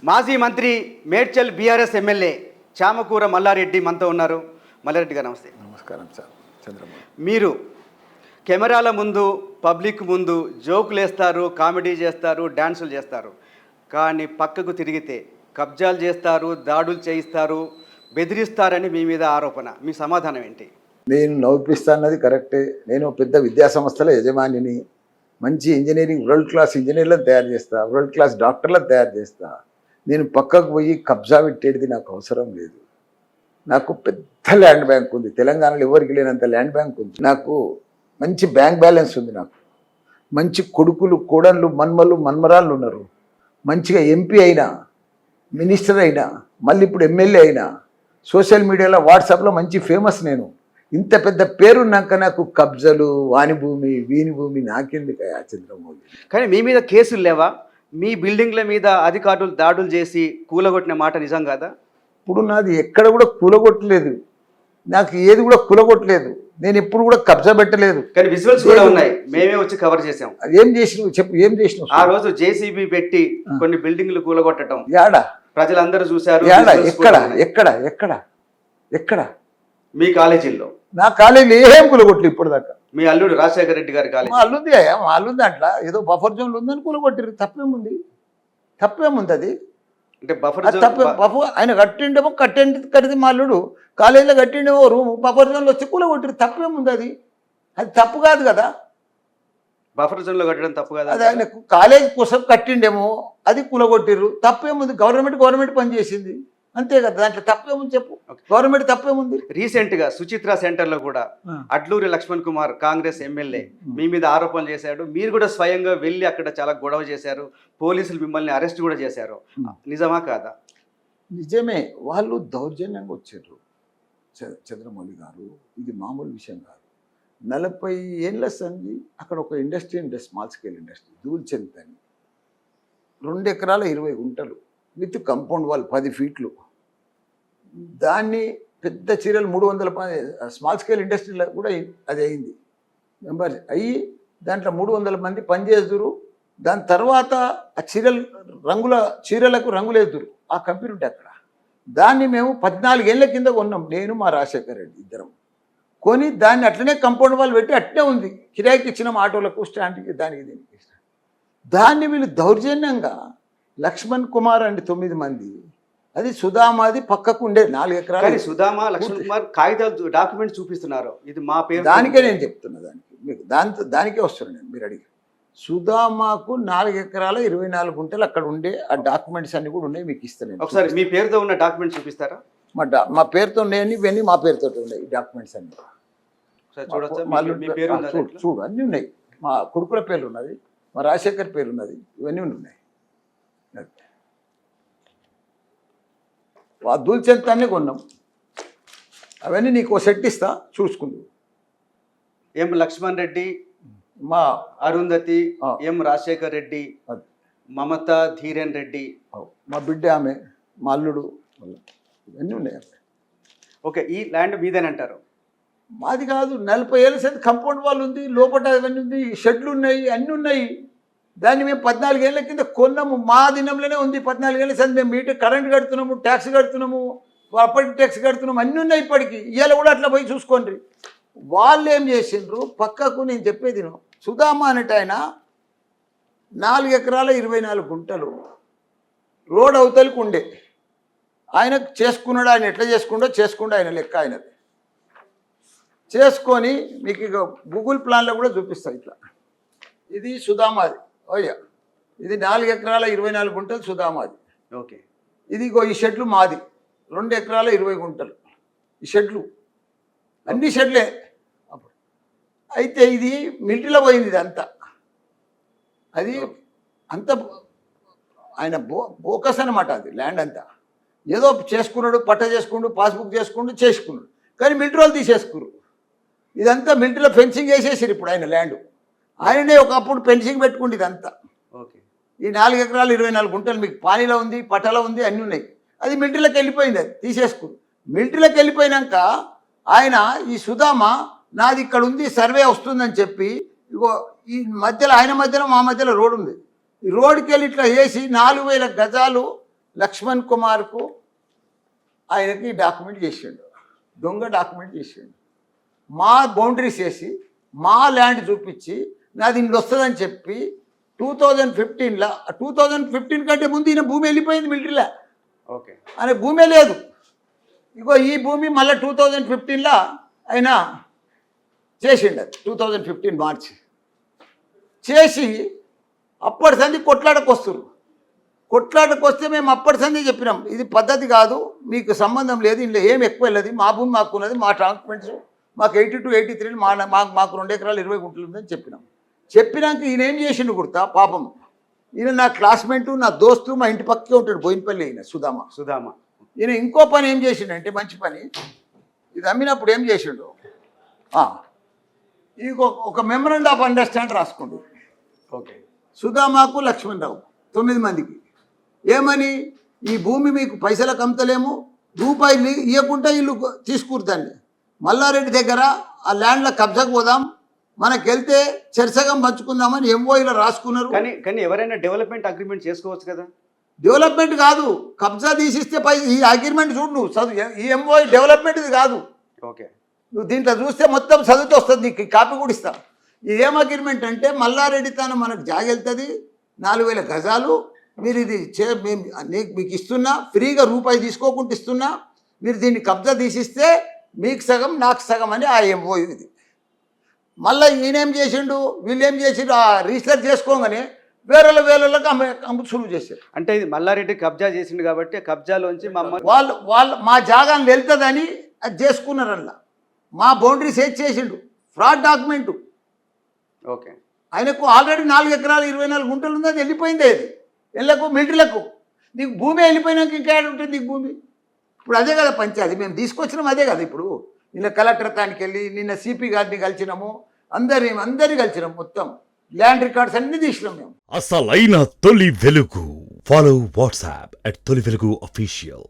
మాజీ మంత్రి Medchal BRS MLA Chamakura Mallareddy మనతో ఉన్నారు. మల్లారెడ్డి గారు నమస్తే. నమస్కారం సార్. చంద్రబాబు మీరు కెమెరాల ముందు పబ్లిక్ ముందు జోకులు వేస్తారు, కామెడీ చేస్తారు, డ్యాన్సులు చేస్తారు. కానీ పక్కకు తిరిగితే కబ్జాలు చేస్తారు, దాడులు చేయిస్తారు, బెదిరిస్తారని మీ మీద ఆరోపణ. మీ సమాధానం ఏంటి? నేను నవ్విస్తా అన్నది కరెక్టే. నేను పెద్ద విద్యా సంస్థల యజమానిని. మంచి ఇంజనీరింగ్ వరల్డ్ క్లాస్ ఇంజనీర్లను తయారు చేస్తా, వరల్డ్ క్లాస్ డాక్టర్లను తయారు చేస్తా. నేను పక్కకు పోయి కబ్జా పెట్టేది నాకు అవసరం లేదు. నాకు పెద్ద ల్యాండ్ బ్యాంక్ ఉంది. తెలంగాణలో ఎవరికి లేనంత ల్యాండ్ బ్యాంక్ ఉంది. నాకు మంచి బ్యాంక్ బ్యాలెన్స్ ఉంది. నాకు మంచి కొడుకులు, కోడళ్ళు, మన్మలు, మన్మరాళ్ళు ఉన్నారు. మంచిగా ఎంపీ అయినా, మినిస్టర్ అయినా, మళ్ళీ ఇప్పుడు ఎమ్మెల్యే అయినా, సోషల్ మీడియాలో వాట్సాప్లో మంచి ఫేమస్. నేను ఇంత పెద్ద పేరున్నాక నాకు కబ్జలు, వాని భూమి, వీని భూమి నాకెందుకయ్యా చంద్రమౌళి? కానీ మీ మీద కేసులు లేవా? మీ బిల్డింగ్ల మీద అధికారులు దాడులు చేసి కూలగొట్టిన మాట నిజం కాదా? ఇప్పుడు నాది ఎక్కడ కూడా కూలగొట్టలేదు. నాకు ఏది కూడా కూలగొట్టలేదు. నేను ఎప్పుడు కూడా కబ్జా పెట్టలేదు. కానీ విజువల్స్ కూడా ఉన్నాయి, మేమే వచ్చి కవర్ చేసాం. ఏం చేసినావు చెప్పు, ఏం చేసినావు? ఆ రోజు జేసీబీ పెట్టి కొన్ని బిల్డింగ్లు కూలగొట్టడం యాడా ప్రజలందరూ చూశారు. యాడా ఎక్కడ ఎక్కడ ఎక్కడ ఎక్కడ? మీ కాలేజీల్లో. నా కాలేజీలో ఏం కూలగొట్టలేదు ఇప్పుడు దాకా. మీ అల్లుడు రాజశేఖర రెడ్డి గారి కాలేజీ. మా అల్లుంది, మా అల్లుంది. అట్లా ఏదో బఫర్ జోన్లు ఉందని కూలగొట్టిరు. తప్పేముంది? తప్పేముంది? అది అంటే బఫర్ తప్పే. ఆయన కట్టిండేమో కట్టింది మా అల్లుడు. కాలేజీలో కట్టిండేమో రూమ్, బఫర్ జోన్లో వచ్చి కూలగొట్టిరు. తప్పేముంది? అది అది తప్పు కాదు కదా. బఫర్ జోన్ లో కట్టడం తప్పు కదా. అది ఆయన కాలేజీ కోసం కట్టిండేమో, అది కూలగొట్టిరు. తప్పేముంది? గవర్నమెంట్ పని చేసింది, అంతే కదా. దాంట్లో తప్పేముంది చెప్పు? గవర్నమెంట్ తప్పేముంది? రీసెంట్ గా సుచిత్ర సెంటర్ లో కూడా అడ్లూరి లక్ష్మణ్ కుమార్ కాంగ్రెస్ ఎమ్మెల్యే మీ మీద ఆరోపణలు చేశాడు. మీరు కూడా స్వయంగా వెళ్ళి అక్కడ చాలా గొడవ చేశారు. పోలీసులు మిమ్మల్ని అరెస్ట్ కూడా చేశారు. నిజమా కాదా? నిజమే. వాళ్ళు దౌర్జన్యంగా వచ్చారు. చంద్రమౌళి గారు, ఇది మామూలు విషయం కాదు. 40 ఏళ్ళ సంది అక్కడ ఒక ఇండస్ట్రీ ఉండే, స్మాల్ స్కేల్ ఇండస్ట్రీ, దూల్చంద్ అని. 2 ఎకరాల 20 గుంటలు విత్ కంపౌండ్ వాల్ 10 ఫీట్లు. దాన్ని పెద్ద చీరలు 300 స్మాల్ స్కేల్ ఇండస్ట్రీలో కూడా అది అయింది. మెంబర్ అయ్యి దాంట్లో 300 మంది పనిచేస్తురు. దాని తర్వాత ఆ చీరలకు రంగులేదురు. ఆ కంపెనీ ఉంటే అక్కడ. దాన్ని మేము 14 ఏళ్ళ కింద కొన్నాం, నేను మా రాజశేఖర రెడ్డి ఇద్దరం కొని. దాన్ని అట్లనే కంపౌండ్ వాల్ పెట్టి అట్నే ఉంది. కిరాయికి ఇచ్చినాం ఆటోలకు, స్టాండ్కి, దానికి దీనికి. దాన్ని వీళ్ళు దౌర్జన్యంగా లక్ష్మణ్ కుమార్ అండి 9 మంది, అది సుధామాది పక్కకు ఉండే 4 ఎకరాలు. సుధామా లక్ష్మణ్ కుమార్ కాగితాలు డాక్యుమెంట్ చూపిస్తున్నారు. ఇది మా పేరు. దానికే నేను చెప్తున్నా, మీకు దానికే వస్తున్నాను నేను. మీరు అడిగి సుధామాకు 4 ఎకరాల 24 గుంటలు అక్కడ ఉండే ఆ డాక్యుమెంట్స్ అన్ని కూడా ఉన్నాయి, మీకు ఇస్తాను. ఒకసారి మీ పేరుతో ఉన్న డాక్యుమెంట్ చూపిస్తారా? మా పేరుతో ఉన్నాయని, ఇవన్నీ మా పేరుతో ఉన్నాయి ఈ డాక్యుమెంట్స్ అన్ని. చూడు, అన్నీ ఉన్నాయి. మా కొడుకుల పేర్లు ఉన్నది, మా రాజశేఖర్ పేరు ఉన్నది, ఇవన్నీ ఉన్నాయి. దూల్చెంతాన్ని కొన్నాం. అవన్నీ నీకు సెట్ ఇస్తా, చూసుకుందు. ఎం లక్ష్మణ్ రెడ్డి, మా అరుంధతి, ఎం రాజశేఖర్ రెడ్డి, మమతా ధీరేన్ రెడ్డి, మా బిడ్డ ఆమె, మా అల్లుడు, ఇవన్నీ ఉన్నాయి. ఓకే, ఈ ల్యాండ్ మీదేనంటారు? మాది కాదు. 40 ఏళ్ళ సంది కంపౌండ్ వాల్ ఉంది, లోపల అవన్నీ ఉంది, షెడ్లు ఉన్నాయి, అన్నీ ఉన్నాయి. దాన్ని మేము 14 ఏళ్ళ కింద కొన్నాము. మా దినంలోనే ఉంది. 14 ఏళ్ళ సంది మేము మీటర్ కరెంట్ కడుతున్నాము, ట్యాక్స్ కడుతున్నాము, అప్పటికి ట్యాక్స్ కడుతున్నాము, అన్నీ ఉన్నాయి ఇప్పటికి. ఇవాళ కూడా అట్లా పోయి చూసుకోండి. వాళ్ళు ఏం చేసిండ్రు పక్కకు, నేను చెప్పేది సుధామా అనేట ఆయన 4 ఎకరాల 24 గుంటలు రోడ్ అవతలకు ఉండే. ఆయన చేసుకున్నాడు. ఆయన ఎట్లా చేసుకుండో ఆయన లెక్క ఆయనది చేసుకొని, మీకు ఇక గూగుల్ ప్లాన్లో కూడా చూపిస్తాను. ఇట్లా ఇది సుధామాది. ఓయ్యా, ఇది 4 ఎకరాల 24 గుంటలు సుధామాది. ఓకే, ఇది ఈ షెడ్లు మాది, 2 ఎకరాల 20 గుంటలు. ఈ షెడ్లు అన్ని షెడ్లే. అయితే ఇది మిలిటరీలో పోయింది. ఇదంతా అది అంత ఆయన బోకస్ అనమాట. అది ల్యాండ్ అంతా ఏదో చేసుకున్నాడు, పట్ట చేసుకున్నాడు, పాస్బుక్ చేసుకున్నాడు. కానీ మిలిటరీ వాళ్ళు తీసేసుకున్నారు. ఇదంతా మిలిటరీలో ఫెన్సింగ్ వేసేసారు. ఇప్పుడు ఆయన ల్యాండ్ ఆయననే ఒకప్పుడు ఫెన్సింగ్ పెట్టుకుంది ఇదంతా. ఓకే, ఈ 4 ఎకరాలు 24 గుంటలు మీకు పానీలో ఉంది, పట్టలో ఉంది, అన్నీ ఉన్నాయి. అది మిలిటరీలోకి వెళ్ళిపోయింది. అది తీసేసుకున్నారు. మిలిటరీలోకి వెళ్ళిపోయినాక ఆయన ఈ సుధామా నాది ఇక్కడ ఉంది, సర్వే వస్తుందని చెప్పి, ఇగో ఈ మధ్యలో ఆయన మధ్యలో మా మధ్యలో రోడ్డు ఉంది. ఈ రోడ్డుకి వెళ్ళి ఇట్లా వేసి 4000 గజాలు లక్ష్మణ్ కుమార్కు ఆయనకి డాక్యుమెంట్ చేసిండు, దొంగ డాక్యుమెంట్ చేసిండు. మా బౌండరీస్ వేసి మా ల్యాండ్ చూపించి నాది ఇంట్లో వస్తుందని చెప్పి 2015లో 2015 కంటే ముందు ఈయన భూమి వెళ్ళిపోయింది మిలిటరీలో. ఓకే. అనే భూమే లేదు. ఇగో ఈ భూమి మళ్ళీ 2015లో ఆయన చేసిండు. 2015 మార్చి చేసి అప్పటి సంది కొట్లాటకు వస్తే మేము అప్పటి సంది చెప్పినాం, ఇది పద్ధతి కాదు, మీకు సంబంధం లేదు, ఇందులో ఏం ఎక్కువ వెళ్ళదు, మా భూమి మాకు ఉన్నది, మా డాక్యుమెంట్స్ మాకు 82, 83 మాకు 2 ఎకరాలు 20 గుంటలు ఉందని చెప్పినాం. చెప్పినాక ఈయన ఏం చేసిండు గుర్తా పాపం, ఈయన నా క్లాస్మేటు, నా దోస్తు, మా ఇంటి పక్కకే ఉంటాడు, బోయినపల్లి అయిన సుధామ. ఈయన ఇంకో పని ఏం చేసిండంటే, మంచి పని, ఇది అమ్మినప్పుడు ఏం చేసిండు, ఇది ఒక మెమరాండం ఆఫ్ అండర్స్టాండ్ రాసుకోండి. ఓకే. సుధామాకు లక్ష్మణ్ రావు 9 మందికి ఏమని, ఈ భూమి మీకు పైసలకు అమ్ముతలేము, రూపాయలు ఇవ్వకుండా ఇల్లు తీసుకూరుతాండి, మల్లారెడ్డి దగ్గర ఆ ల్యాండ్లో కబ్జాకు పోదాం, మనకు వెళ్తే చర్చగం పంచుకుందామని ఎంఓఈలో రాసుకున్నారు. కానీ ఎవరైనా డెవలప్మెంట్ అగ్రిమెంట్ చేసుకోవచ్చు కదా. డెవలప్మెంట్ కాదు, కబ్జా తీసిస్తే ఈ అగ్రిమెంట్ చూడు నువ్వు చదువు, ఈ ఎంఓఈ డెవలప్మెంట్ ఇది కాదు. ఓకే. నువ్వు దీంట్లో చూస్తే మొత్తం చదివితే వస్తుంది, నీకు కాపీ కూడా ఇస్తా. ఇది ఏం అగ్రిమెంట్ అంటే, మల్లారెడ్డి తాను మనకు జాగెళ్తుంది 4000 గజాలు, మీరు ఇది మీకు ఇస్తున్నా, ఫ్రీగా రూపాయి తీసుకోకుండా ఇస్తున్నా, మీరు దీన్ని కబ్జా తీసిస్తే మీకు సగం నాకు సగం అని ఆ ఎంఓయూ ఇది. మళ్ళీ ఈయనేం చేసిండు, వీళ్ళు ఏం చేసిండు, ఆ రిజిస్టర్ చేసుకోగానే వేరేళ్ళకి అమ్ము సులువు చేశారు. అంటే ఇది మల్లారెడ్డి కబ్జా చేసిండు కాబట్టి కబ్జాలోంచి వాళ్ళు మా జాగాను వెళ్తుందని అది చేసుకున్నారు. అలా మా బౌండరీస్ చేసిండు, ఫ్రాడ్ డాక్యుమెంటు. ఓకే. ఆయనకు ఆల్రెడీ 4 ఎకరాలు 24 గుంటలు ఉంది, అది వెళ్ళిపోయింది. అది వెళ్ళకు మిలిటరీలకు, నీకు భూమి వెళ్ళిపోయినాక ఇంకా ఉంటుంది నీకు భూమి. ఇప్పుడు అదే కదా పంచాయతీ, మేము తీసుకొచ్చినాం అదే కదా. ఇప్పుడు నిన్న కలెక్టర్ తానికి వెళ్ళి నిన్న సిపి గారిని కలిసినాము, అందరినీ కలిసినాం, మొత్తం ల్యాండ్ రికార్డ్స్ అన్ని తీసినాం మేము. అసలైన తొలి వెలుగు. ఫాలో వాట్సాప్ @తొలి వెలుగు official.